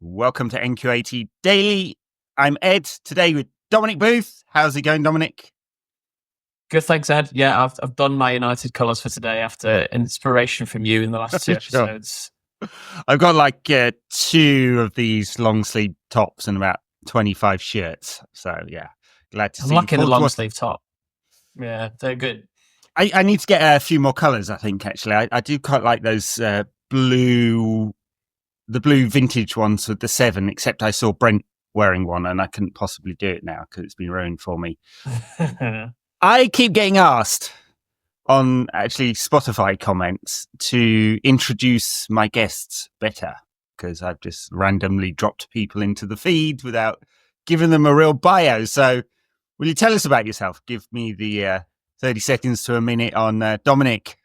Welcome to NQ80 Daily. I'm Ed, today with Dominic Booth. How's it going, Dominic? Good, thanks, Ed. Yeah, I've done my United colours for today after inspiration from you in the last two episodes. I've got like two of these long sleeve tops and about 25 shirts. So yeah, glad to see you. I'm liking the long sleeve top. Yeah, they're good. I need to get a few more colours, I think, actually. I do quite like those the blue vintage ones with the 7, except I saw Brent wearing one and I couldn't possibly do it now because it's been ruined for me. I keep getting asked on actually Spotify comments to introduce my guests better because I've just randomly dropped people into the feed without giving them a real bio. So will you tell us about yourself? Give me the 30 seconds to a minute on Dominic.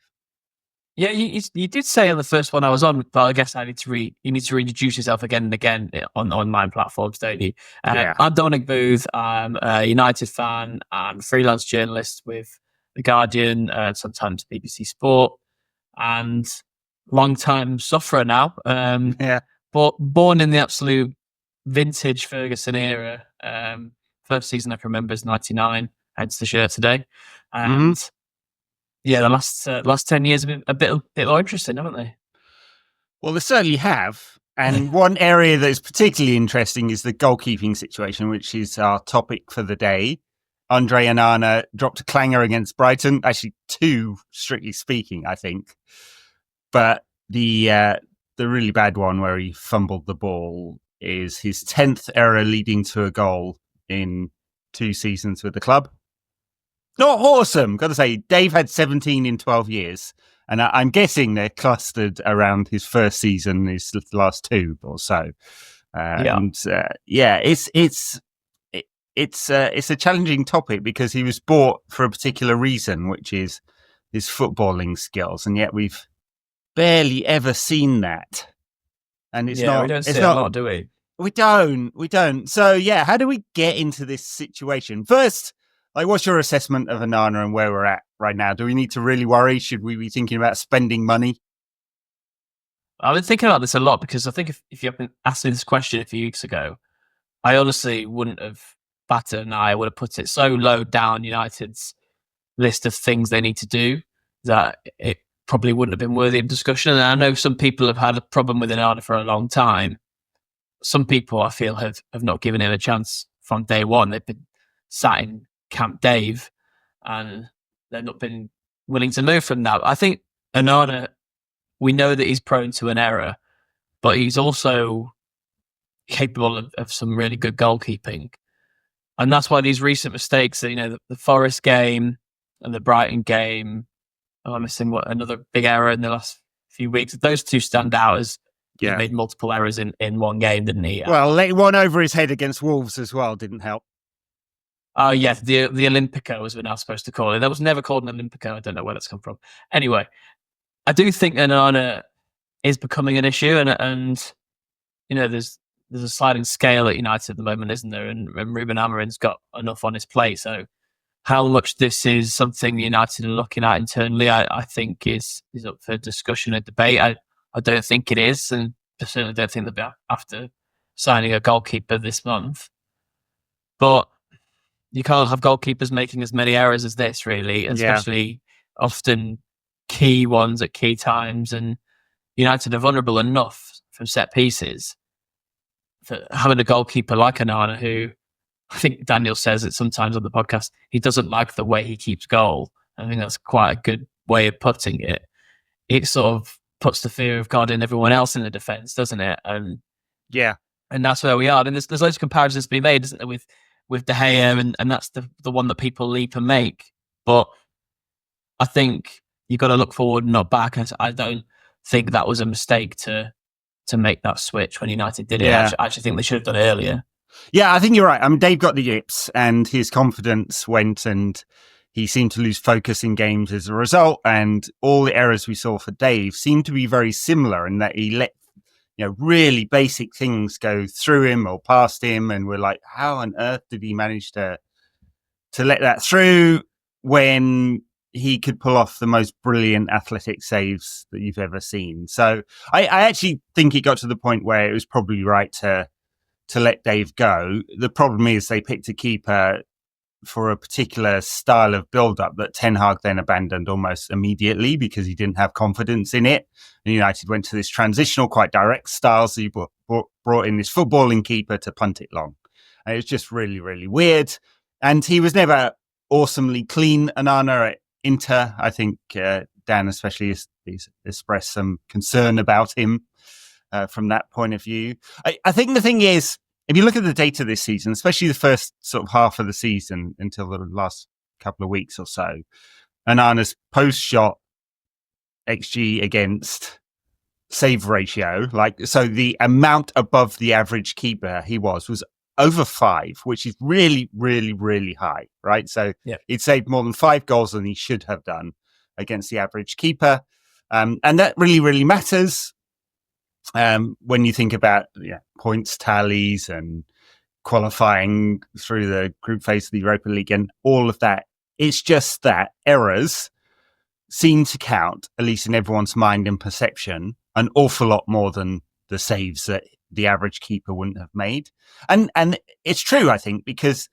Yeah, you did say on the first one I was on, but I guess you need to reintroduce yourself again and again on online platforms, don't you? Yeah. I'm Dominic Booth. I'm a United fan and freelance journalist with The Guardian, sometimes BBC Sport, and long-time sufferer now. But born in the absolute vintage Ferguson era. First season I can remember is 99, hence the shirt today. And yeah, the last 10 years have been a bit more interesting, haven't they? Well, they certainly have. And one area that is particularly interesting is the goalkeeping situation, which is our topic for the day. Andre Onana dropped a clanger against Brighton. Actually, 2, strictly speaking, I think. But the really bad one where he fumbled the ball is his 10th error leading to a goal in 2 seasons with the club. Not awesome, got to say. Dave had 17 in 12 years, and I'm guessing they're clustered around his first season, his last 2 or so. It's a challenging topic because he was bought for a particular reason, which is his footballing skills, and yet we've barely ever seen that. And we don't see it a lot, do we? We don't. So yeah, how do we get into this situation? First, like, what's your assessment of Onana and where we're at right now? Do we need to really worry? Should we be thinking about spending money? I've been thinking about this a lot because I think if you had asked me this question a few weeks ago, I honestly wouldn't have batted an eye. I would have put it so low down United's list of things they need to do that it probably wouldn't have been worthy of discussion. And I know some people have had a problem with Onana for a long time. Some people, I feel, have not given him a chance from day one. They've been sat in Camp Dave and they've not been willing to move from that. I think Onana, we know that he's prone to an error, but he's also capable of some really good goalkeeping. And that's why these recent mistakes, the Forest game and the Brighton game, I'm missing another big error in the last few weeks. Those 2 stand out as he made multiple errors in one game, didn't he? Well, letting one over his head against Wolves as well didn't help. Oh, yeah, the Olympico, as we're now supposed to call it. That was never called an Olympico. I don't know where that's come from. Anyway, I do think Onana is becoming an issue, and there's a sliding scale at United at the moment, isn't there? And Ruben Amorim's got enough on his plate. So how much this is something United are looking at internally, I think is up for discussion and debate. I don't think it is, and I certainly don't think they'll be after signing a goalkeeper this month. But you can't have goalkeepers making as many errors as this, really, especially often key ones at key times. And United are vulnerable enough from set pieces for having a goalkeeper like Onana, who I think Daniel says it sometimes on the podcast, he doesn't like the way he keeps goal. I think that's quite a good way of putting it. It sort of puts the fear of God in everyone else in the defence, doesn't it? And that's where we are. And there's loads of comparisons to be made, isn't there, with De Gea, and that's the one that people leap and make. But I think you've got to look forward and not back. I don't think that was a mistake to make that switch when United did it. I actually think they should have done it earlier. Yeah, I think you're right. Dave got the yips and his confidence went, and he seemed to lose focus in games as a result. And all the errors we saw for Dave seemed to be very similar in that he let really basic things go through him or past him, and we're like, how on earth did he manage to let that through when he could pull off the most brilliant athletic saves that you've ever seen. So I actually think it got to the point where it was probably right to let Dave go. The problem is they picked a keeper for a particular style of build-up that Ten Hag then abandoned almost immediately because he didn't have confidence in it. And United went to this transitional, quite direct style, so you brought in this footballing keeper to punt it long. And it was just really, really weird. And he was never awesomely clean, Onana, at Inter. I think Dan especially has expressed some concern about him from that point of view. I think the thing is, if you look at the data this season, especially the first sort of half of the season until the last couple of weeks or so, Onana's post-shot XG against save ratio, so the amount above the average keeper he was over 5, which is really, really, really high, right? So he'd saved more than 5 goals than he should have done against the average keeper. And that really, really matters. When you think about points tallies and qualifying through the group phase of the Europa League and all of that, it's just that errors seem to count, at least in everyone's mind and perception, an awful lot more than the saves that the average keeper wouldn't have made. And it's true, I think, because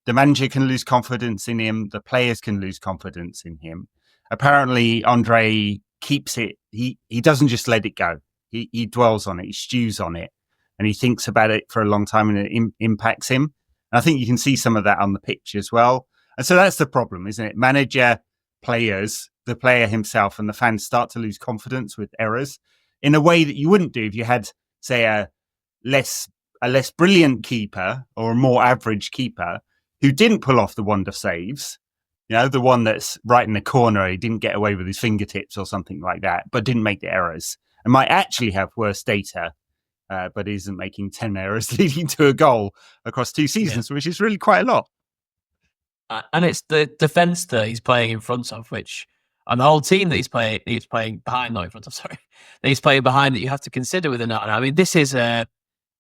the manager can lose confidence in him, the players can lose confidence in him. Apparently, Andre keeps it. He doesn't just let it go. He dwells on it, he stews on it, and he thinks about it for a long time, and it impacts him. And I think you can see some of that on the pitch as well. And so that's the problem, isn't it? Manager, players, the player himself, and the fans start to lose confidence with errors in a way that you wouldn't do if you had, say, a less brilliant keeper or a more average keeper who didn't pull off the wonder saves. The one that's right in the corner, he didn't get away with his fingertips or something like that, but didn't make the errors. And might actually have worse data, but isn't making 10 errors leading to a goal across 2 seasons, which is really quite a lot. And it's the defence that he's playing in front of, and the whole team that he's playing behind, not in front of, sorry, that he's playing behind, that you have to consider with Onana. I mean, this is a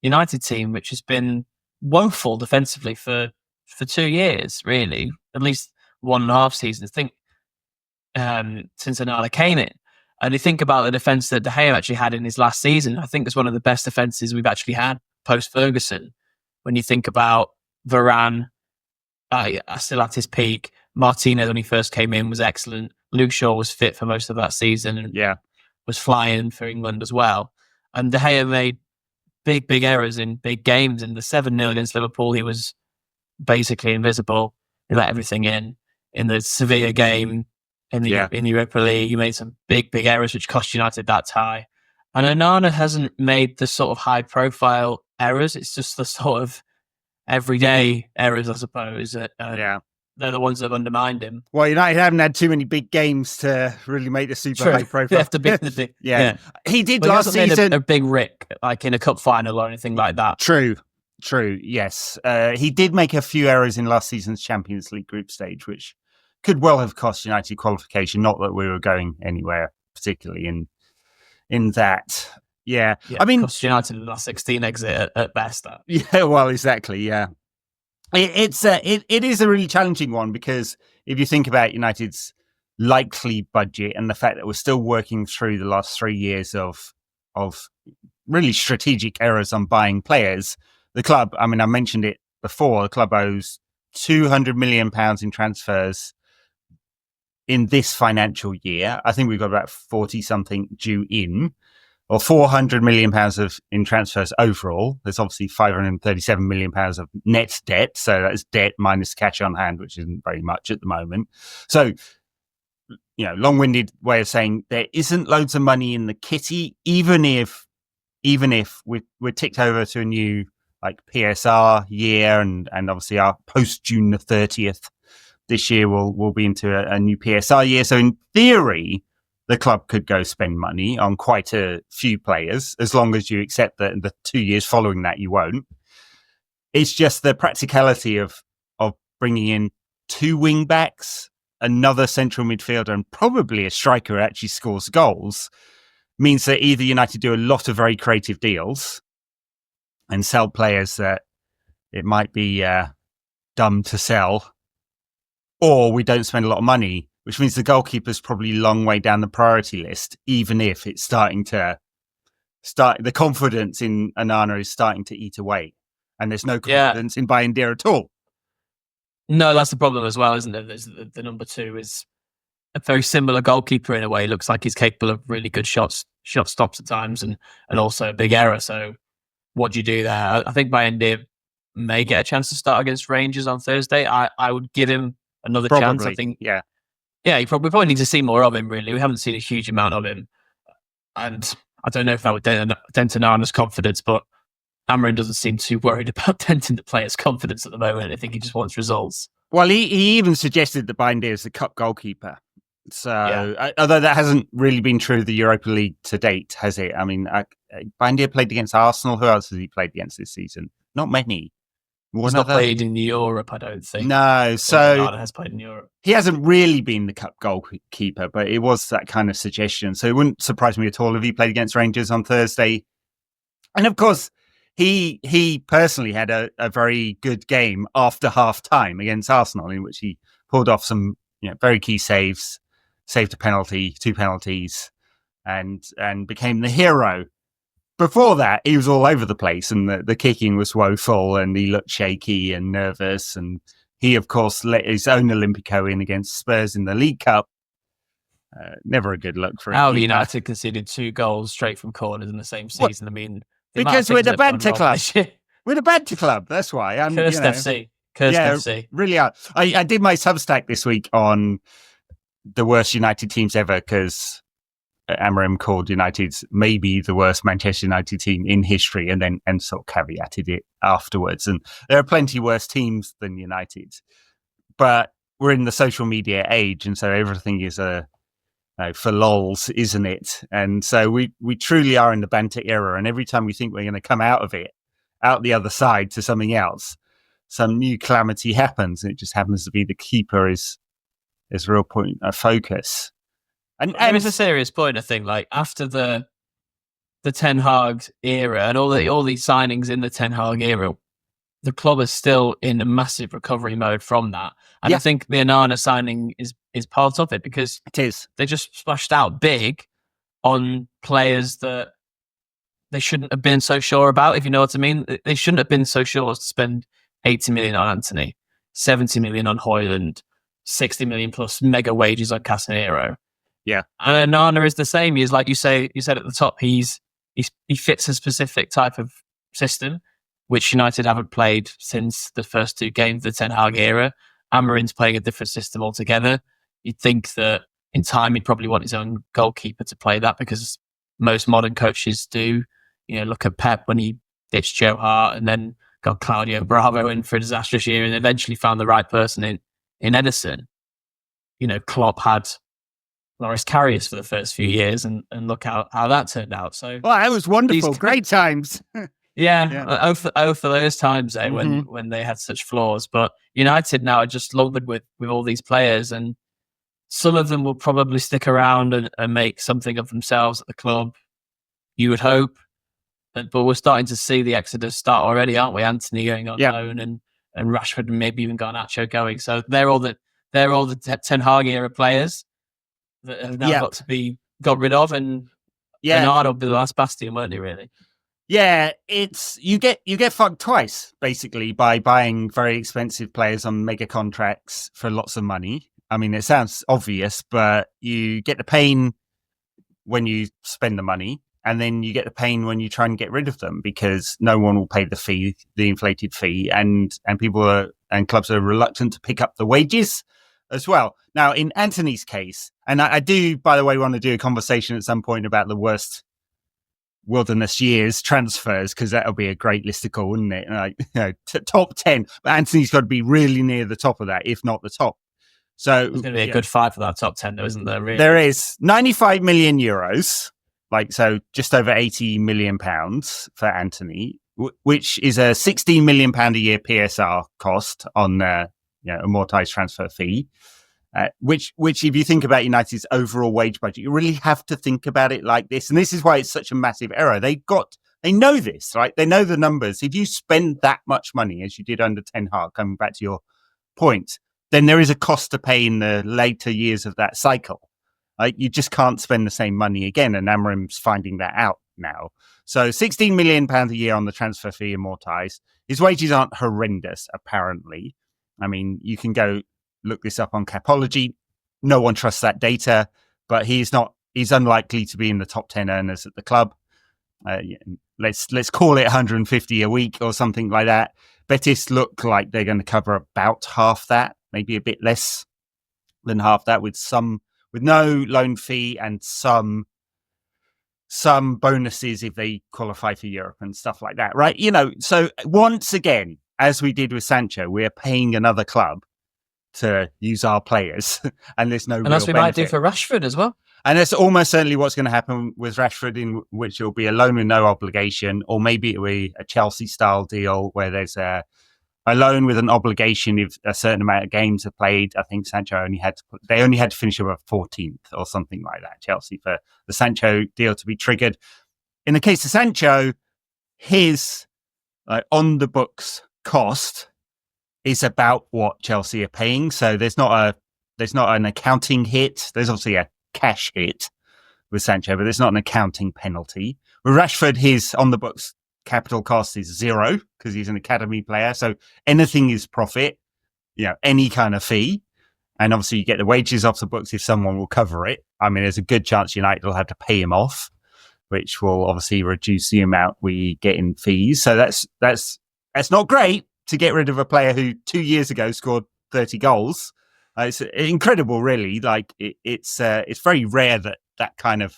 United team which has been woeful defensively for 2 years, really, at least 1.5 seasons, I think, since Onana came in. And you think about the defence that De Gea actually had in his last season, I think it's one of the best defences we've actually had post-Ferguson. When you think about Varane, still at his peak, Martinez when he first came in was excellent. Luke Shaw was fit for most of that season and was flying for England as well. And De Gea made big errors in big games. In the 7-0 against Liverpool, he was basically invisible. He let everything in. In the Sevilla game, in the Europa League, he made some big errors which cost United that tie. And Onana hasn't made the sort of high-profile errors. It's just the sort of everyday errors, I suppose. They're the ones that have undermined him. Well, United haven't had too many big games to really make the super high profile. They have to beat the big. He did but last season. A big rick, like in a cup final or anything like that. True. Yes, he did make a few errors in last season's Champions League group stage, which could well have cost United qualification. Not that we were going anywhere particularly in that. Yeah, I mean, cost United in the last 16 exit at best. Yeah, well, exactly. Yeah, it is a really challenging one because if you think about United's likely budget and the fact that we're still working through the last 3 years of really strategic errors on buying players, the club, I mean, I mentioned it before, the club owes £200 million in transfers in this financial year. I think we've got about 40 something due in, or £400 million in transfers overall. There's obviously £537 million of net debt. So that's debt minus cash on hand, which isn't very much at the moment. So, long-winded way of saying there isn't loads of money in the kitty, even if we're ticked over to a new PSR year, and obviously our post June the 30th this year we'll be into a new PSR year. So in theory, the club could go spend money on quite a few players, as long as you accept that the 2 years following that you won't. It's just the practicality of bringing in 2 wing backs, another central midfielder, and probably a striker who actually scores goals, means that either United do a lot of very creative deals and sell players that it might be dumb to sell, or we don't spend a lot of money which means the goalkeeper's probably a long way down the priority list, even if it's the confidence in Onana is starting to eat away. And there's no confidence in Bayindir at all. No, that's the problem as well, isn't it? The number 2 is a very similar goalkeeper in a way. It looks like he's capable of really good shot stops at times and also a big error. So what do you do there? I think Bayindir may get a chance to start against Rangers on Thursday. I would give him another chance. I think, yeah, we probably need to see more of him, really. We haven't seen a huge amount of him. And I don't know if that would dent Onana's confidence, but Amorim doesn't seem too worried about denting the player's confidence at the moment. I think he just wants results. Well, he even suggested that Bayindir is the cup goalkeeper. So, although that hasn't really been true of the Europa League to date, has it? I mean, Bayindir played against Arsenal. Who else has he played against this season? Not many. He's not played in Europe, I don't think. No, so Onana has played in Europe. He hasn't really been the cup goalkeeper, but it was that kind of suggestion. So it wouldn't surprise me at all if he played against Rangers on Thursday. And of course, he personally had a very good game after half-time against Arsenal, in which he pulled off some very key saves, saved a penalty, 2 penalties, and became the hero. Before that, he was all over the place, and the kicking was woeful, and he looked shaky and nervous. And he, of course, let his own Olympico in against Spurs in the League Cup. Never a good look for him. How United conceded 2 goals straight from corners in the same season. I mean, because we're the banter club. We're the banter club. That's why. Cursed FC. Cursed FC. Really are. I did my Substack this week on the worst United teams ever, because Amorim called United maybe the worst Manchester United team in history, and sort of caveated it afterwards. And there are plenty worse teams than United, but we're in the social media age, and so everything is for lols, isn't it? And so we truly are in the banter era, and every time we think we're going to come out of it, out the other side to something else, some new calamity happens, and it just happens to be the keeper is a real point of focus. And it's a serious point, I think. Like, after the Ten Hag era and all these signings in the Ten Hag era, the club is still in a massive recovery mode from that. And I think the Onana signing is part of it, because it is. They just splashed out big on players that they shouldn't have been so sure about, if you know what I mean. They shouldn't have been so sure as to spend 80 million on Antony, 70 million on Højlund, 60 million plus mega wages on Casemiro. Yeah. And Onana is the same. He's, like you said at the top, he fits a specific type of system, which United haven't played since the first 2 games of the Ten Hag era. Amorim's playing a different system altogether. You'd think that in time he'd probably want his own goalkeeper to play that, because most modern coaches do. Look at Pep when he ditched Joe Hart and then got Claudio Bravo in for a disastrous year, and eventually found the right person in Ederson. Klopp had Loris Karius for the first few years, and look how that turned out. So, well, that was wonderful. Great times. Oh, for those times, when they had such flaws. But United now are just loaded with all these players, and some of them will probably stick around and make something of themselves at the club, you would hope. But we're starting to see the exodus start already, aren't we? Antony going on loan, and Rashford, and maybe even Garnacho going. So they're all the Ten Hag era players that have now got rid of, and Bernardo will be the last bastion, won't he, really? Yeah, it's you get fucked twice, basically, by buying very expensive players on mega contracts for lots of money. I mean, it sounds obvious, but you get the pain when you spend the money, and then you get the pain when you try and get rid of them, because no one will pay the inflated fee, and people and clubs are reluctant to pick up the wages as well. Now, in Antony's case, and I do, by the way, want to do a conversation at some point about the worst wilderness years transfers, because that'll be a great listicle, wouldn't it? Like, top 10, but Antony's got to be really near the top of that, if not the top. So there's going to be a good fight for that top 10, though, isn't there? Really? There is 95 million euros, so just over 80 million pounds for Antony, which is a 16 million pound a year PSR cost on amortized transfer fee. Which, if you think about United's overall wage budget, you really have to think about it like this. And this is why it's such a massive error. They know this, right? They know the numbers. If you spend that much money, as you did under Ten Hag, coming back to your point, then there is a cost to pay in the later years of that cycle. You just can't spend the same money again, and Amorim's finding that out now. So £16 million a year on the transfer fee amortised. His wages aren't horrendous, apparently. I mean, you can go look this up on Capology. No one trusts that data, but he's unlikely to be in the top 10 earners at the club. Let's call it 150 a week or something like that. Betis look like they're going to cover about half that, maybe a bit less than half that, with no loan fee and some bonuses if they qualify for Europe and stuff like that, right? So once again, as we did with Sancho, we're paying another club to use our players, and there's no. And as we might do for Rashford as well. And that's almost certainly what's going to happen with Rashford, in which it'll be a loan with no obligation, or maybe it'll be a Chelsea-style deal where there's a loan with an obligation if a certain amount of games are played. I think Sancho only had to finish above 14th or something like that, Chelsea, for the Sancho deal to be triggered. In the case of Sancho, his on the books cost is about what Chelsea are paying. So there's not an accounting hit. There's obviously a cash hit with Sancho, but there's not an accounting penalty. With Rashford, his on the books capital cost is 0 because he's an academy player. So anything is profit, any kind of fee. And obviously you get the wages off the books if someone will cover it. I mean, there's a good chance United will have to pay him off, which will obviously reduce the amount we get in fees. So that's not great to get rid of a player who 2 years ago scored 30 goals. It's incredible, really. Like it's very rare that kind of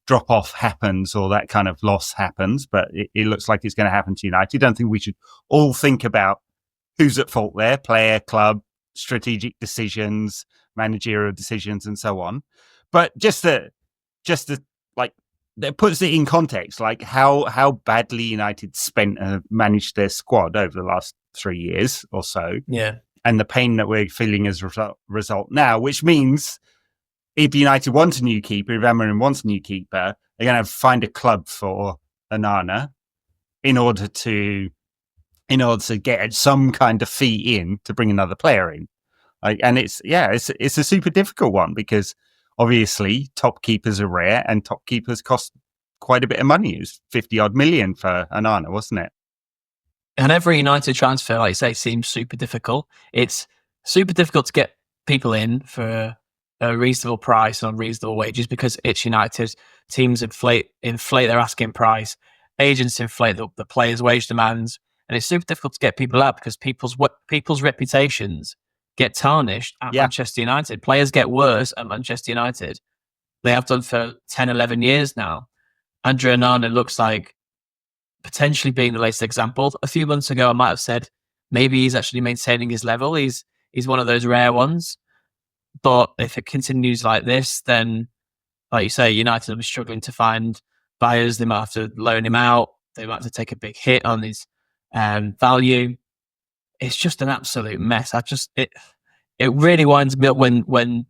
drop off happens or that kind of loss happens, but it looks like it's going to happen to United. I don't think we should all think about who's at fault there: player, club, strategic decisions, managerial decisions, and so on. But just to like, that puts it in context, like how badly United spent and managed their squad over the last 3 years or so. Yeah. And the pain that we're feeling as a result now, which means if United want a new keeper, if Amorim wants a new keeper, they're going to find a club for Onana in order to get some kind of fee in to bring another player in. And it's a super difficult one because obviously top keepers are rare and top keepers cost quite a bit of money. It was 50 odd million for Onana, wasn't it? And every United transfer, like you say, seems super difficult. It's super difficult to get people in for a reasonable price on reasonable wages because it's United. Teams inflate their asking price. Agents inflate the players' wage demands. And it's super difficult to get people out because people's reputations get tarnished at Manchester United. Players get worse at Manchester United. They have done for 10, 11 years now. Andre Onana looks like potentially being the latest example. A few months ago, I might have said maybe he's actually maintaining his level. He's one of those rare ones. But if it continues like this, then, like you say, United will be struggling to find buyers. They might have to loan him out. They might have to take a big hit on his value. It's just an absolute mess. It really winds me up when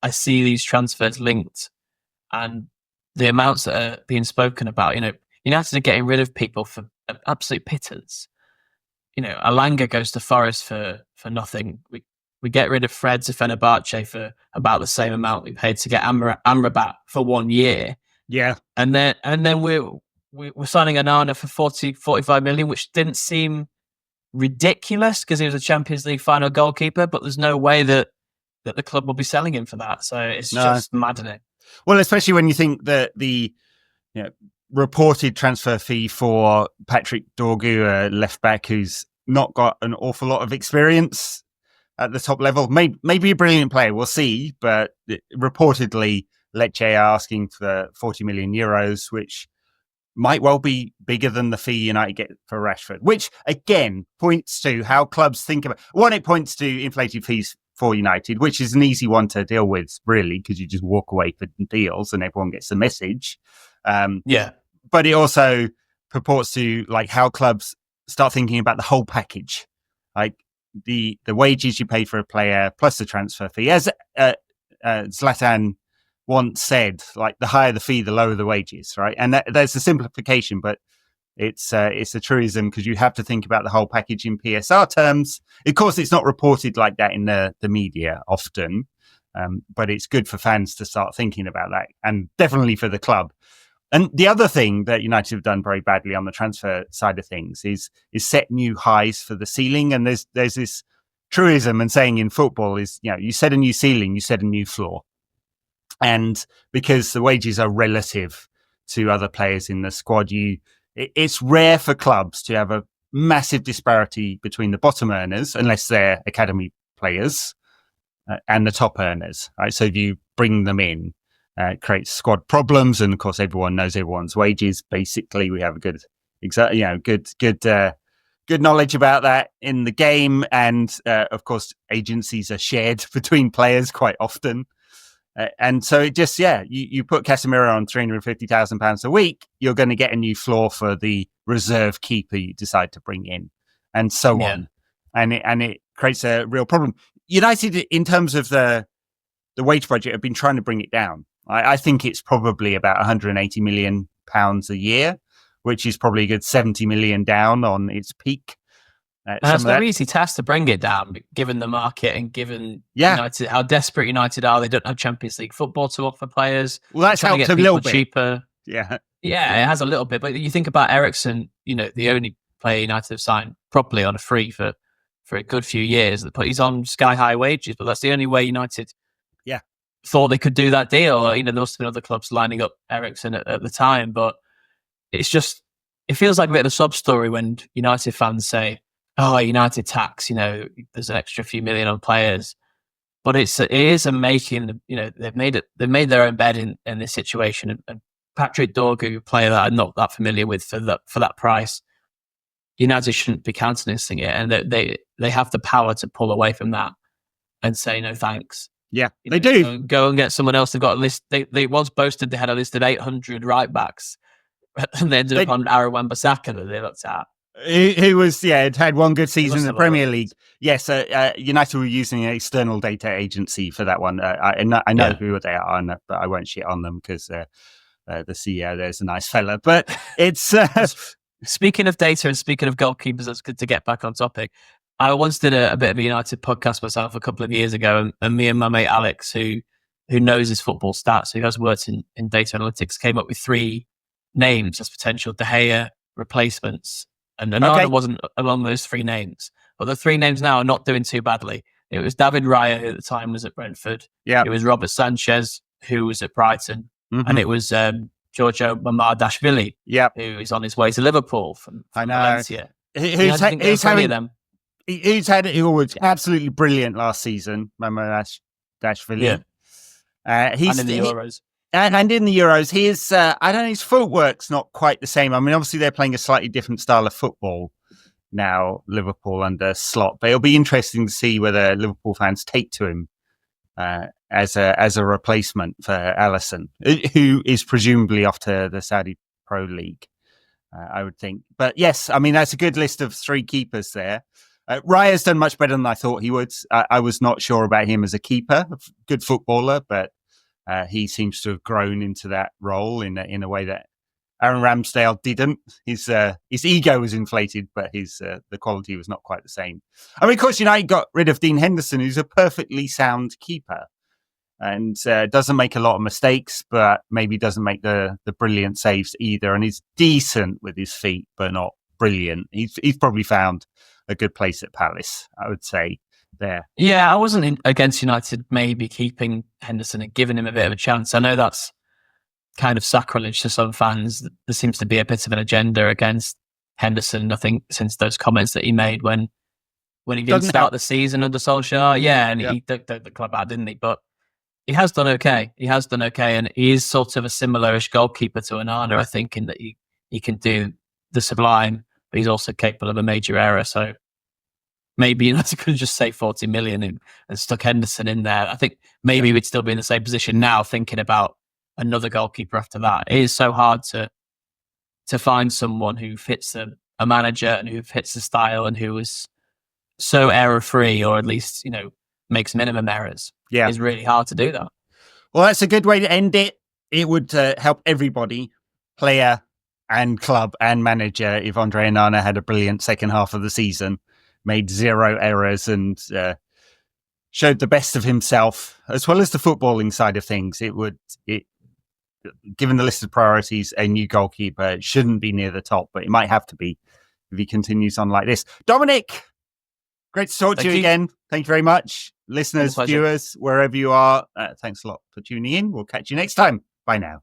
I see these transfers linked and the amounts that are being spoken about. United are getting rid of people for absolute pittance. Alanga goes to Forest for nothing. We get rid of Fred to Fenerbahce for about the same amount we paid to get Amrabat for 1 year. Yeah. And then we're signing Onana for 45 million, which didn't seem ridiculous because he was a Champions League final goalkeeper, but there's no way that the club will be selling him for that. So it's just maddening. Well, especially when you think that the reported transfer fee for Patrick Dorgu, a left back who's not got an awful lot of experience at the top level, maybe a brilliant player, we'll see, but reportedly Lecce are asking for 40 million euros, which might well be bigger than the fee United get for Rashford, which again points to how clubs think about. One, it points to inflated fees for United, which is an easy one to deal with, really, because you just walk away for deals and everyone gets the message. But it also purports to like how clubs start thinking about the whole package, like the wages you pay for a player plus the transfer fee. As Zlatan once said, like the higher the fee, the lower the wages, right? And that's a simplification, but It's a truism because you have to think about the whole package in PSR terms. Of course, it's not reported like that in the media often, but it's good for fans to start thinking about that, and definitely for the club. And the other thing that United have done very badly on the transfer side of things is set new highs for the ceiling. And there's this truism and saying in football is, you set a new ceiling, you set a new floor. And because the wages are relative to other players in the squad, it's rare for clubs to have a massive disparity between the bottom earners, unless they're academy players, and the top earners. Right? So if you bring them in, it creates squad problems, and of course, everyone knows everyone's wages. Basically, we have a good knowledge about that in the game, and of course, agencies are shared between players quite often. And so it just, you put Casemiro on £350,000 a week, you're going to get a new floor for the reserve keeper you decide to bring in, and so on. And it creates a real problem. United, in terms of the wage budget, have been trying to bring it down. I think it's probably about £180 million a year, which is probably a good 70 million down on its peak. It's no easy task to bring it down, given the market and given United, how desperate United are. They don't have Champions League football to offer players. Well, that's helped a little bit. Cheaper. Yeah, it has a little bit. But you think about Eriksen, the only player United have signed properly on a free for a good few years. But he's on sky-high wages, but that's the only way United thought they could do that deal. There must have been other clubs lining up Eriksen at the time. But it's just, it feels like a bit of a sub-story when United fans say, oh, United tax, there's an extra few million on players. But it is a making, they've made their own bed in this situation. And Patrick Dorgu, a player that I'm not that familiar with for that price, United shouldn't be countenancing it. And they have the power to pull away from that and say, no, thanks. Yeah, they do. Go and get someone else. They've got a list. They once boasted they had a list of 800 right backs. And they ended up on Aaron Wan-Bissaka that they looked at. Who was, had one good season in the Premier League. Yes, United were using an external data agency for that one. I know who they are, but I won't shit on them because the CEO there's a nice fella. But it's... Speaking of data and speaking of goalkeepers, that's good to get back on topic. I once did a bit of a United podcast myself a couple of years ago, and me and my mate Alex, who knows his football stats, who has worked in data analytics, came up with 3 names as potential De Gea replacements. And Onana wasn't among those 3 names. But the 3 names now are not doing too badly. It was David Raya, who at the time was at Brentford. Yeah. It was Robert Sanchez, who was at Brighton. Mm-hmm. And it was Giorgio Mamardashvili, who is on his way to Liverpool from Valencia. Who was absolutely brilliant last season, Mamardashvili. Yeah. He's in the Euros. And in the Euros, I don't know, his footwork's not quite the same. I mean, obviously they're playing a slightly different style of football now, Liverpool under Slot. But it'll be interesting to see whether Liverpool fans take to him as a replacement for Alisson, who is presumably off to the Saudi Pro League, I would think. But yes, I mean, that's a good list of 3 keepers there. Raya's done much better than I thought he would. I was not sure about him as a keeper, good footballer, but he seems to have grown into that role in a way that Aaron Ramsdale didn't. His ego was inflated, but the quality was not quite the same. I mean, of course, United got rid of Dean Henderson, who's a perfectly sound keeper and doesn't make a lot of mistakes, but maybe doesn't make the brilliant saves either. And he's decent with his feet, but not brilliant. He's probably found a good place at Palace, I would say. There. Yeah, I wasn't against United maybe keeping Henderson and giving him a bit of a chance. I know that's kind of sacrilege to some fans. There seems to be a bit of an agenda against Henderson, I think, since those comments that he made when he didn't start the season under Solskjaer. Yeah, and he took the club out, didn't he? But he has done okay. And he is sort of a similar-ish goalkeeper to Onana, I think, in that he can do the sublime, but he's also capable of a major error. So maybe United could just say 40 million and stuck Henderson in there. I think maybe we'd still be in the same position now, thinking about another goalkeeper after that. It is so hard to find someone who fits a manager and who fits the style and who is so error-free, or at least, makes minimum errors. Yeah. It's really hard to do that. Well, that's a good way to end it. It would help everybody, player and club and manager if Andre Onana had a brilliant second half of the season, made 0 errors and showed the best of himself, as well as the footballing side of things. Given the list of priorities, a new goalkeeper shouldn't be near the top, but it might have to be if he continues on like this. Dominic, great to talk to you again. Thank you very much. Listeners, viewers, wherever you are, thanks a lot for tuning in. We'll catch you next time. Bye now.